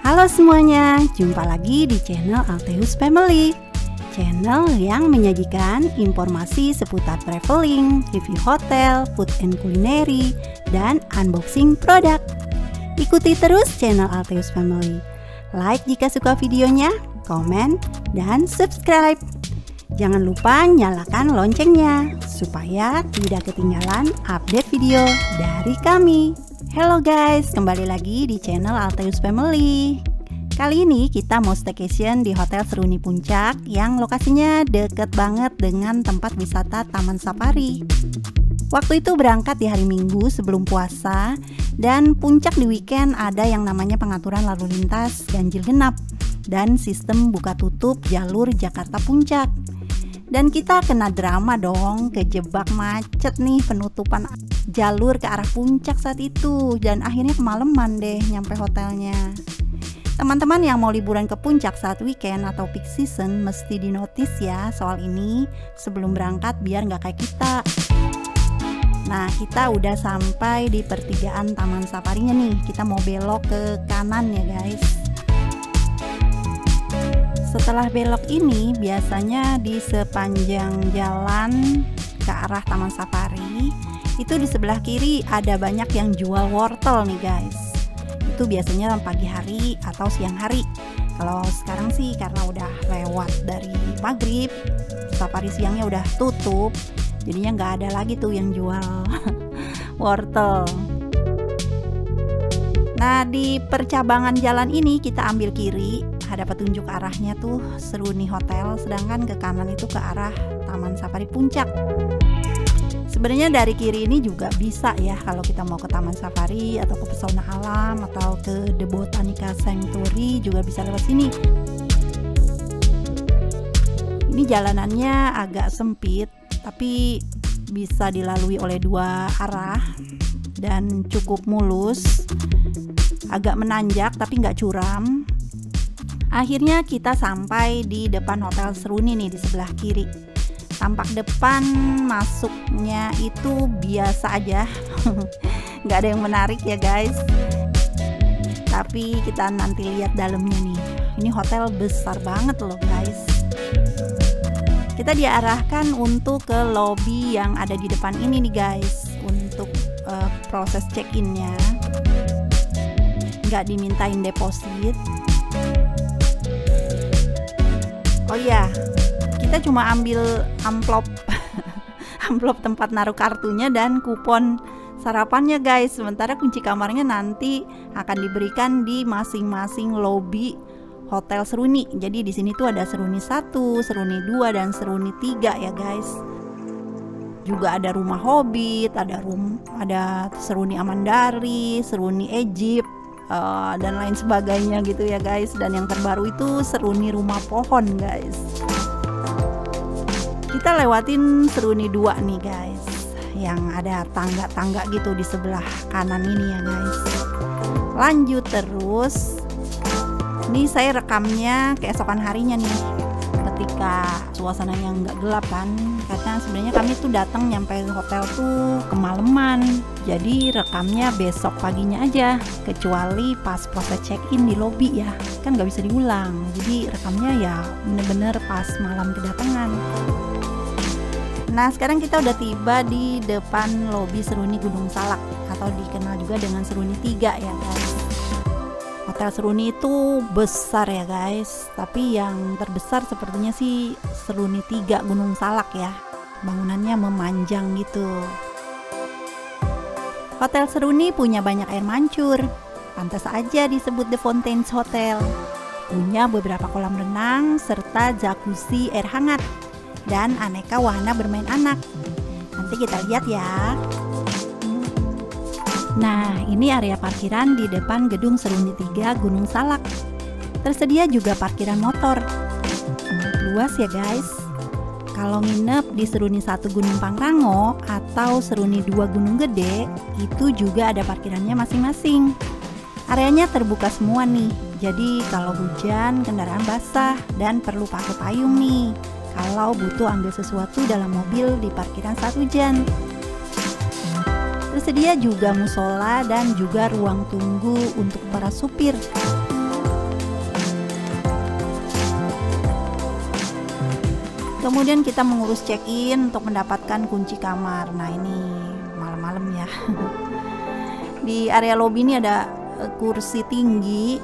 Halo semuanya, jumpa lagi di channel Alteus Family, channel yang menyajikan informasi seputar traveling, review hotel, food and culinary, dan unboxing produk. Ikuti terus channel Alteus Family. Like jika suka videonya, komen, dan subscribe. Jangan lupa nyalakan loncengnya supaya tidak ketinggalan update video dari kami. Halo guys, kembali lagi di channel Alteus Family. Kali ini kita mau staycation di Hotel Seruni Puncak yang lokasinya deket banget dengan tempat wisata Taman Safari. Waktu itu berangkat di hari Minggu sebelum puasa, dan puncak di weekend ada yang namanya pengaturan lalu lintas ganjil genap dan sistem buka tutup jalur Jakarta Puncak. Dan kita kena drama dong, kejebak macet nih penutupan jalur ke arah puncak saat itu, dan akhirnya kemalaman deh nyampe hotelnya. Teman-teman yang mau liburan ke puncak saat weekend atau peak season mesti dinotis ya soal ini sebelum berangkat biar nggak kayak kita. Nah, kita udah sampai di pertigaan Taman Safarinya nih. Kita mau belok ke kanan ya guys. Setelah belok ini, biasanya di sepanjang jalan ke arah Taman Safari itu di sebelah kiri ada banyak yang jual wortel nih guys. Itu biasanya pagi hari atau siang hari. Kalau sekarang sih karena udah lewat dari maghrib, safari siangnya udah tutup, jadinya nggak ada lagi tuh yang jual wortel. Nah, di percabangan jalan ini kita ambil kiri, ada petunjuk arahnya tuh Seruni Hotel, sedangkan ke kanan itu ke arah Taman Safari Puncak. Sebenarnya dari kiri ini juga bisa ya kalau kita mau ke Taman Safari atau ke Pesona Alam atau ke The Botanica Sanctuary juga bisa lewat sini. Ini jalanannya agak sempit tapi bisa dilalui oleh dua arah dan cukup mulus, agak menanjak tapi nggak curam. Akhirnya kita sampai di depan Hotel Seruni nih di sebelah kiri. Tampak depan masuknya itu biasa aja, nggak ada yang menarik ya guys. Tapi kita nanti lihat dalamnya nih. Ini hotel besar banget loh guys. Kita diarahkan untuk ke lobby yang ada di depan ini nih guys, untuk proses check-innya. Nggak dimintain deposit. Oh iya, kita cuma ambil amplop amplop tempat naruh kartunya dan kupon sarapannya guys. Sementara kunci kamarnya nanti akan diberikan di masing-masing lobby Hotel Seruni. Jadi di sini tuh ada Seruni 1, Seruni 2, dan Seruni 3 ya guys. Juga ada rumah Hobbit, ada Seruni Amandari, Seruni Egypt, dan lain sebagainya gitu ya guys. Dan yang terbaru itu Seruni Rumah Pohon guys. Kita lewatin Seruni 2 nih guys, yang ada tangga-tangga gitu di sebelah kanan ini ya guys. Lanjut terus. Ini saya rekamnya keesokan harinya nih, ketika suasananya nggak gelap kan, karena sebenarnya kami tuh datang nyampe hotel tuh kemalaman. Jadi rekamnya besok paginya aja, kecuali pas proses check-in di lobby ya, kan nggak bisa diulang. Jadi rekamnya ya bener-bener pas malam kedatangan. Nah, sekarang kita udah tiba di depan lobby Seruni Gunung Salak, atau dikenal juga dengan Seruni 3 ya guys. Hotel Seruni itu besar ya guys, tapi yang terbesar sepertinya sih Seruni 3 Gunung Salak ya. Bangunannya memanjang gitu. Hotel Seruni punya banyak air mancur, pantas aja disebut The Fountains Hotel. Punya beberapa kolam renang serta jacuzzi air hangat dan aneka wahana bermain anak. Nanti kita lihat ya. Nah, ini area parkiran di depan gedung Seruni 3 Gunung Salak. Tersedia juga parkiran motor. Luas ya guys. Kalau nginep di Seruni 1 Gunung Pangrango atau Seruni 2 Gunung Gede, itu juga ada parkirannya masing-masing. Areanya terbuka semua nih. Jadi kalau hujan, kendaraan basah dan perlu pakai payung nih kalau butuh ambil sesuatu dalam mobil di parkiran saat hujan. Tersedia juga musola dan juga ruang tunggu untuk para supir. Kemudian kita mengurus check-in untuk mendapatkan kunci kamar. Nah ini malam-malam ya. Di area lobby ini ada kursi tinggi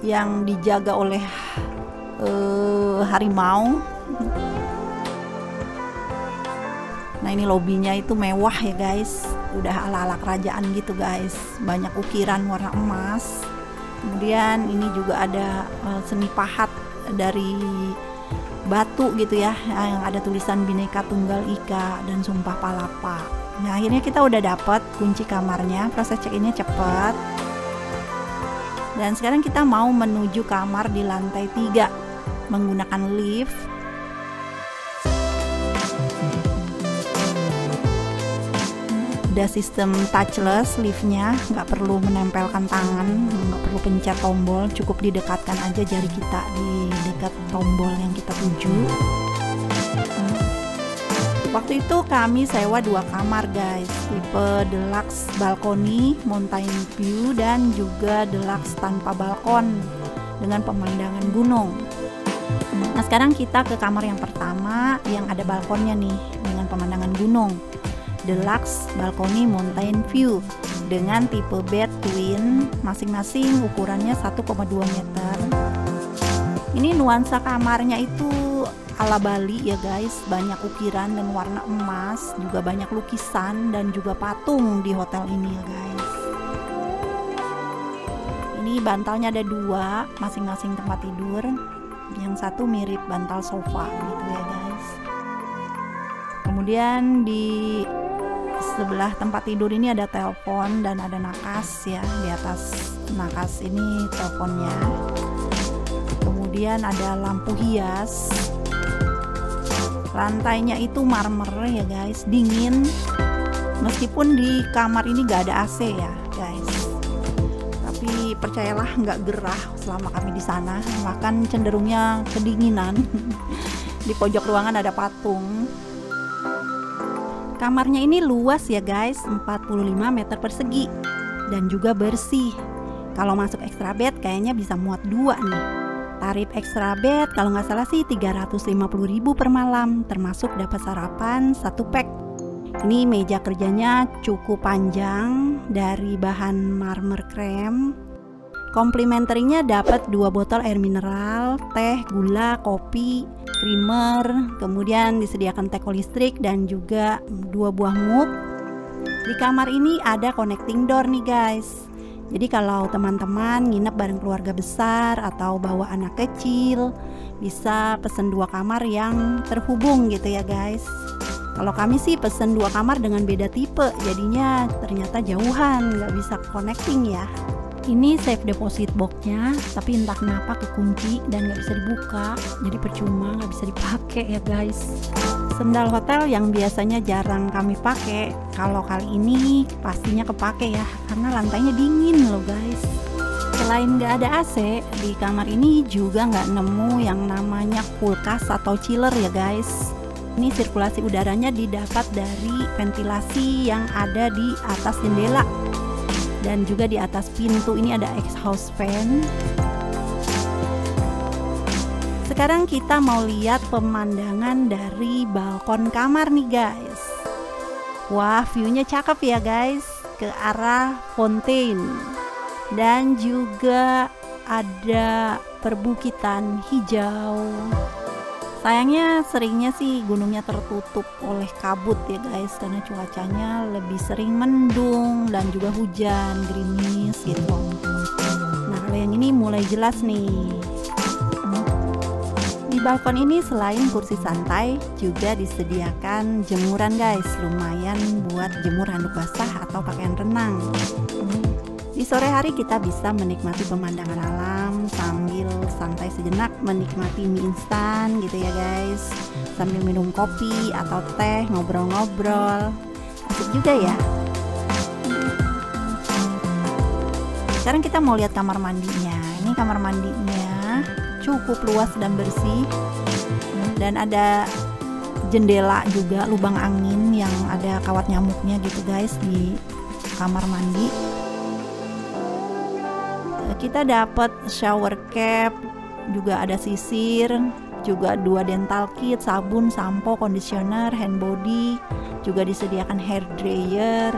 yang dijaga oleh harimau. Nah ini lobbynya itu mewah ya guys, udah ala-ala kerajaan gitu guys, banyak ukiran warna emas. Kemudian ini juga ada seni pahat dari batu gitu ya, yang ada tulisan Bhinneka Tunggal Ika dan Sumpah Palapa. Nah akhirnya kita udah dapat kunci kamarnya, proses check-innya cepat. Dan sekarang kita mau menuju kamar di lantai 3 menggunakan lift. Ada sistem touchless liftnya, nggak perlu menempelkan tangan, nggak perlu pencet tombol, cukup didekatkan aja jari kita di dekat tombol yang kita tuju. Waktu itu kami sewa 2 kamar guys, tipe deluxe balkoni, mountain view, dan juga deluxe tanpa balkon dengan pemandangan gunung. Nah sekarang kita ke kamar yang pertama yang ada balkonnya nih dengan pemandangan gunung. Deluxe balkoni mountain view dengan tipe bed twin, masing-masing ukurannya 1,2 meter. Ini nuansa kamarnya itu ala Bali ya guys, banyak ukiran dan warna emas, juga banyak lukisan dan juga patung di hotel ini ya guys. Ini bantalnya ada 2, masing-masing tempat tidur. Yang satu mirip bantal sofa gitu ya guys. Kemudian di sebelah tempat tidur ini ada telepon dan ada nakas ya, di atas nakas ini teleponnya. Kemudian ada lampu hias. Lantainya itu marmer ya guys, dingin. Meskipun di kamar ini gak ada AC ya guys, tapi percayalah nggak gerah selama kami di sana, bahkan cenderungnya kedinginan. Di pojok ruangan ada patung. Kamarnya ini luas ya guys, 45 meter persegi dan juga bersih. Kalau masuk extra bed kayaknya bisa muat 2 nih. Tarif extra bed kalau nggak salah sih 350.000 per malam, termasuk dapat sarapan 1 pack. Ini meja kerjanya cukup panjang dari bahan marmer krem. Komplimenterinya dapat 2 botol air mineral, teh, gula, kopi, creamer, kemudian disediakan teko listrik dan juga 2 buah mug. Di kamar ini ada connecting door nih guys. Jadi kalau teman-teman nginep bareng keluarga besar atau bawa anak kecil, bisa pesen 2 kamar yang terhubung gitu ya guys. Kalau kami sih pesen 2 kamar dengan beda tipe, jadinya ternyata jauhan, nggak bisa connecting ya. Ini safe deposit boxnya, tapi entah kenapa kekunci dan nggak bisa dibuka, jadi percuma, nggak bisa dipakai ya guys. Sendal hotel yang biasanya jarang kami pakai, kalau kali ini pastinya kepake ya, karena lantainya dingin loh guys. Selain nggak ada AC, di kamar ini juga nggak nemu yang namanya kulkas atau chiller ya guys. Ini sirkulasi udaranya didapat dari ventilasi yang ada di atas jendela. Dan juga di atas pintu ini ada exhaust fan. Sekarang kita mau lihat pemandangan dari balkon kamar nih guys. Wah, viewnya cakep ya guys, ke arah fontaine. Dan juga ada perbukitan hijau. Sayangnya seringnya sih gunungnya tertutup oleh kabut ya guys, karena cuacanya lebih sering mendung dan juga hujan, gerimis gitu. Nah kalau yang ini mulai jelas nih. Di balkon ini selain kursi santai juga disediakan jemuran guys, lumayan buat jemur handuk basah atau pakaian renang. Di sore hari kita bisa menikmati pemandangan alam sambil santai sejenak, menikmati mie instan gitu ya guys, sambil minum kopi atau teh, ngobrol-ngobrol, asik juga ya. Sekarang kita mau lihat kamar mandinya. Ini kamar mandinya cukup luas dan bersih, dan ada jendela juga, lubang angin yang ada kawat nyamuknya gitu guys di kamar mandi. Kita dapat shower cap, juga ada sisir, juga 2 dental kit, sabun, sampo, conditioner, hand body, juga disediakan hair dryer.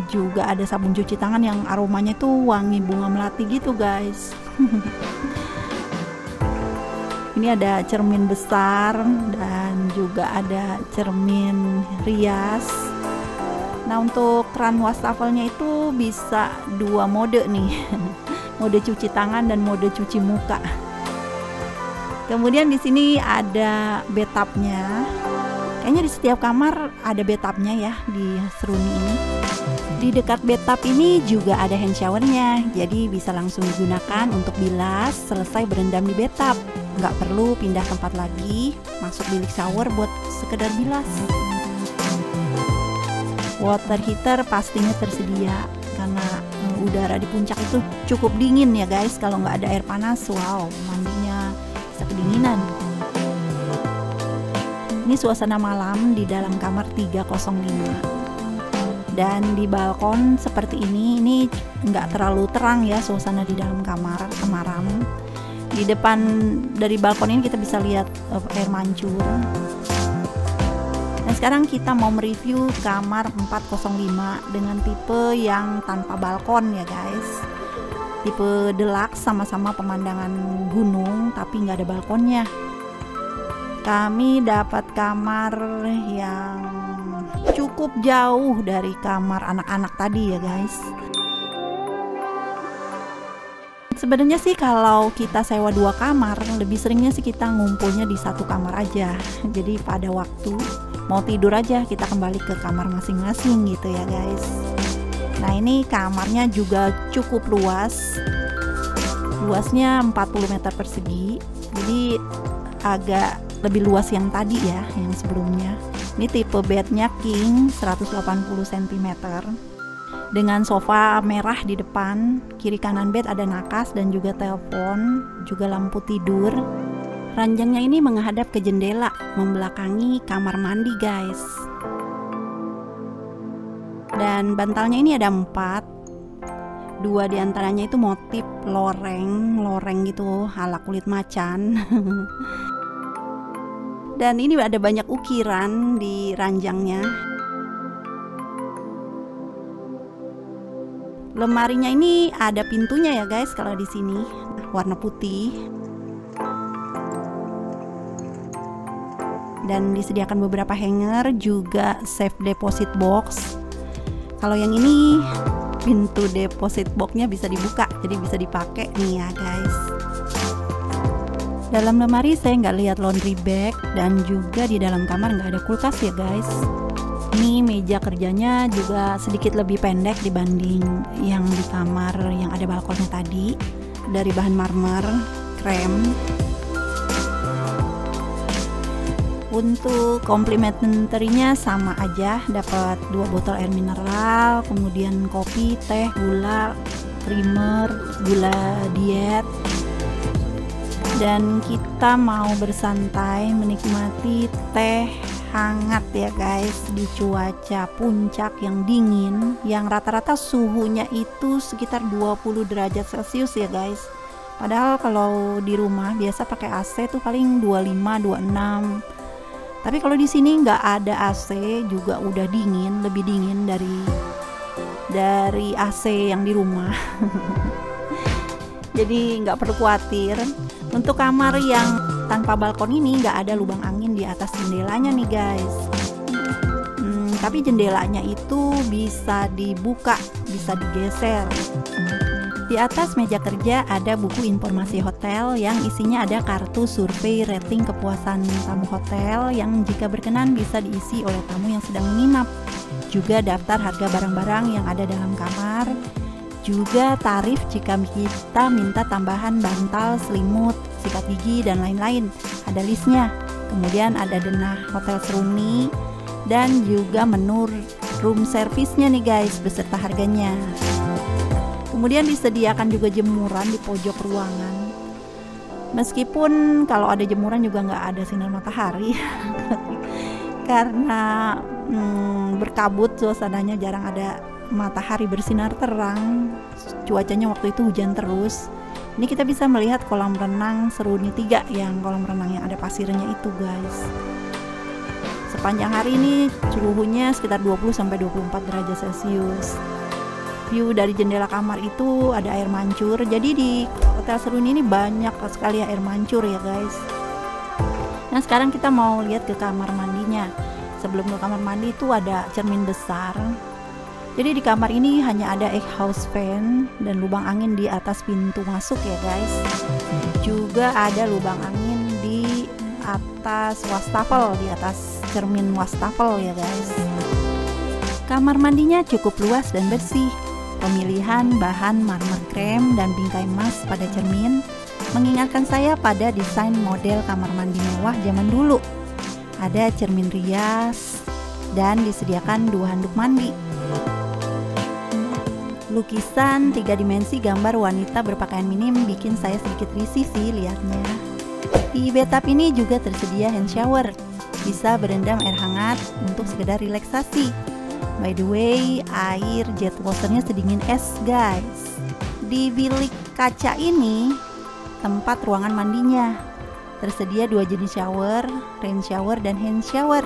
Juga ada sabun cuci tangan yang aromanya tuh wangi bunga melati gitu guys. Ini ada cermin besar dan juga ada cermin rias. Nah, untuk keran wastafelnya itu bisa 2 mode nih. Mode cuci tangan dan mode cuci muka. Kemudian di sini ada bathtubnya. Kayaknya di setiap kamar ada bathtubnya ya di Seruni ini. Di dekat bathtub ini juga ada hand showernya, jadi bisa langsung digunakan untuk bilas selesai berendam di bathtub. Nggak perlu pindah tempat lagi, masuk bilik shower buat sekedar bilas. Water heater pastinya tersedia karena udara di puncak itu cukup dingin ya guys. Kalau nggak ada air panas, wow, mandinya bisa kedinginan. Ini suasana malam di dalam kamar 305. Dan di balkon seperti ini nggak terlalu terang ya suasana di dalam kamar, temaram. Di depan dari balkon ini kita bisa lihat air mancur. Nah, sekarang kita mau mereview kamar 405 dengan tipe yang tanpa balkon ya guys. Tipe deluxe, sama-sama pemandangan gunung tapi nggak ada balkonnya. Kami dapat kamar yang cukup jauh dari kamar anak-anak tadi ya guys. Sebenarnya sih kalau kita sewa 2 kamar, lebih seringnya sih kita ngumpulnya di 1 kamar aja. Jadi pada waktu mau tidur aja kita kembali ke kamar masing-masing gitu ya guys. Nah, ini kamarnya juga cukup luas. Luasnya 40 meter persegi. Jadi agak lebih luas yang tadi ya, yang sebelumnya. Ini tipe bednya king 180 cm dengan sofa merah di depan. Kiri kanan bed ada nakas dan juga telepon, juga lampu tidur. Ranjangnya ini menghadap ke jendela, membelakangi kamar mandi guys. Dan bantalnya ini ada 4. 2 diantaranya itu motif loreng gitu ala kulit macan. Dan ini ada banyak ukiran di ranjangnya. Lemarinya ini ada pintunya ya guys kalau di sini, warna putih. Dan disediakan beberapa hanger, juga safe deposit box. Kalau yang ini pintu deposit boxnya bisa dibuka, jadi bisa dipakai nih ya guys. Dalam lemari saya nggak lihat laundry bag, dan juga di dalam kamar nggak ada kulkas ya guys. Ini meja kerjanya juga sedikit lebih pendek dibanding yang di kamar yang ada balkonnya tadi. Dari bahan marmer krem. Untuk complimentary-nya sama aja, dapat 2 botol air mineral, kemudian kopi, teh, gula, primer, gula diet. Dan kita mau bersantai menikmati teh hangat ya guys di cuaca puncak yang dingin, yang rata-rata suhunya itu sekitar 20 derajat Celcius ya guys. Padahal kalau di rumah biasa pakai AC tuh paling 25, 26. Tapi kalau di sini nggak ada AC juga udah dingin, lebih dingin dari AC yang di rumah. Jadi nggak perlu khawatir. Untuk kamar yang tanpa balkon ini nggak ada lubang angin di atas jendelanya nih guys. Tapi jendelanya itu bisa dibuka, bisa digeser. Di atas meja kerja ada buku informasi hotel yang isinya ada kartu survei rating kepuasan tamu hotel yang jika berkenan bisa diisi oleh tamu yang sedang menginap. Juga daftar harga barang-barang yang ada dalam kamar. Juga tarif jika kita minta tambahan bantal, selimut, sikat gigi, dan lain-lain. Ada listnya. Kemudian ada denah hotel Seruni dan juga menu room service-nya nih guys beserta harganya. Kemudian disediakan juga jemuran di pojok ruangan. Meskipun kalau ada jemuran juga nggak ada sinar matahari karena berkabut suasananya, jarang ada matahari bersinar terang. Cuacanya waktu itu hujan terus. Ini kita bisa melihat kolam renang Seruni 3, yang kolam renang yang ada pasirnya itu guys. Sepanjang hari ini suhunya sekitar 20-24 derajat Celcius. View dari jendela kamar itu ada air mancur. Jadi di Hotel Seruni ini banyak sekali air mancur ya guys. Nah sekarang kita mau lihat ke kamar mandinya. Sebelum ke kamar mandi itu ada cermin besar. Jadi di kamar ini hanya ada exhaust fan dan lubang angin di atas pintu masuk ya guys. Juga ada lubang angin di atas wastafel, di atas cermin wastafel ya guys. Kamar mandinya cukup luas dan bersih. Pemilihan bahan marmer krem dan bingkai emas pada cermin mengingatkan saya pada desain model kamar mandi mewah zaman dulu. Ada cermin rias dan disediakan 2 handuk mandi. Lukisan 3 dimensi gambar wanita berpakaian minim bikin saya sedikit risih sih lihatnya. Di bathtub ini juga tersedia hand shower. Bisa berendam air hangat untuk sekedar relaksasi. By the way, air jet waternya sedingin es guys. Di bilik kaca ini tempat ruangan mandinya. Tersedia 2 jenis shower, rain shower dan hand shower.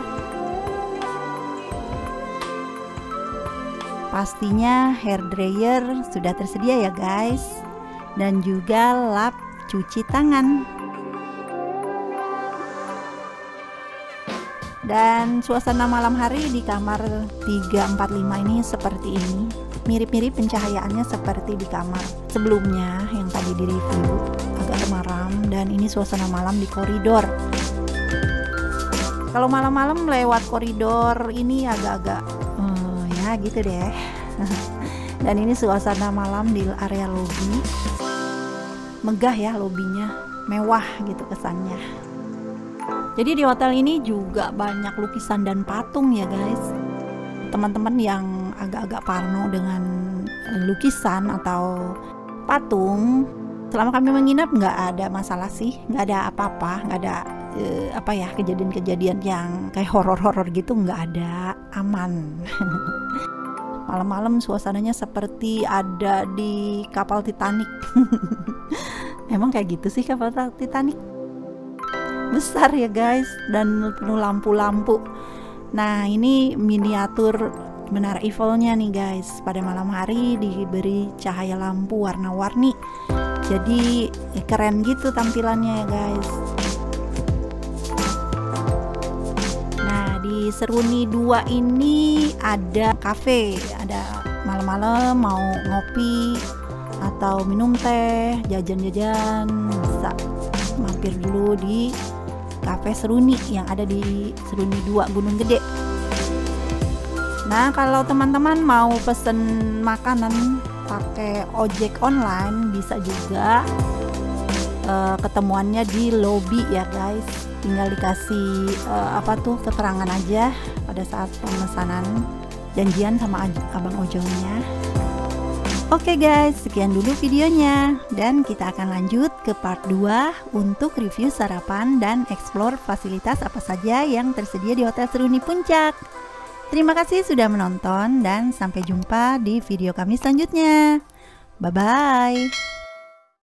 Pastinya hair dryer sudah tersedia ya guys. Dan juga lap cuci tangan. Dan suasana malam hari di kamar 345 ini seperti ini. Mirip-mirip pencahayaannya seperti di kamar sebelumnya yang tadi di review, agak temaram. Dan ini suasana malam di koridor. Kalau malam-malam lewat koridor ini agak-agak ya gitu deh. Dan ini suasana malam di area lobi. Megah ya lobinya, mewah gitu kesannya. Jadi di hotel ini juga banyak lukisan dan patung ya guys. Teman-teman yang agak-agak parno dengan lukisan atau patung, selama kami menginap nggak ada masalah sih, nggak ada apa-apa, nggak ada kejadian-kejadian yang kayak horor-horor gitu, nggak ada, aman. Malam-malam suasananya seperti ada di kapal Titanic. Emang kayak gitu sih kapal Titanic? Besar ya guys, dan penuh lampu-lampu. Nah ini miniatur Menara Eiffelnya nih guys. Pada malam hari diberi cahaya lampu warna-warni. Jadi keren gitu tampilannya ya guys. Nah di Seruni 2 ini ada cafe. Ada malam-malam mau ngopi atau minum teh, jajan-jajan, bisa mampir dulu di Cafe Seruni yang ada di Seruni 2 Gunung Gede. Nah kalau teman-teman mau pesen makanan pakai ojek online bisa juga. Ketemuannya di lobby ya guys. Tinggal dikasih keterangan aja pada saat pemesanan, janjian sama abang ojolnya. Oke guys, sekian dulu videonya, dan kita akan lanjut ke part 2 untuk review sarapan dan explore fasilitas apa saja yang tersedia di Hotel Seruni Puncak. Terima kasih sudah menonton dan sampai jumpa di video kami selanjutnya. Bye bye.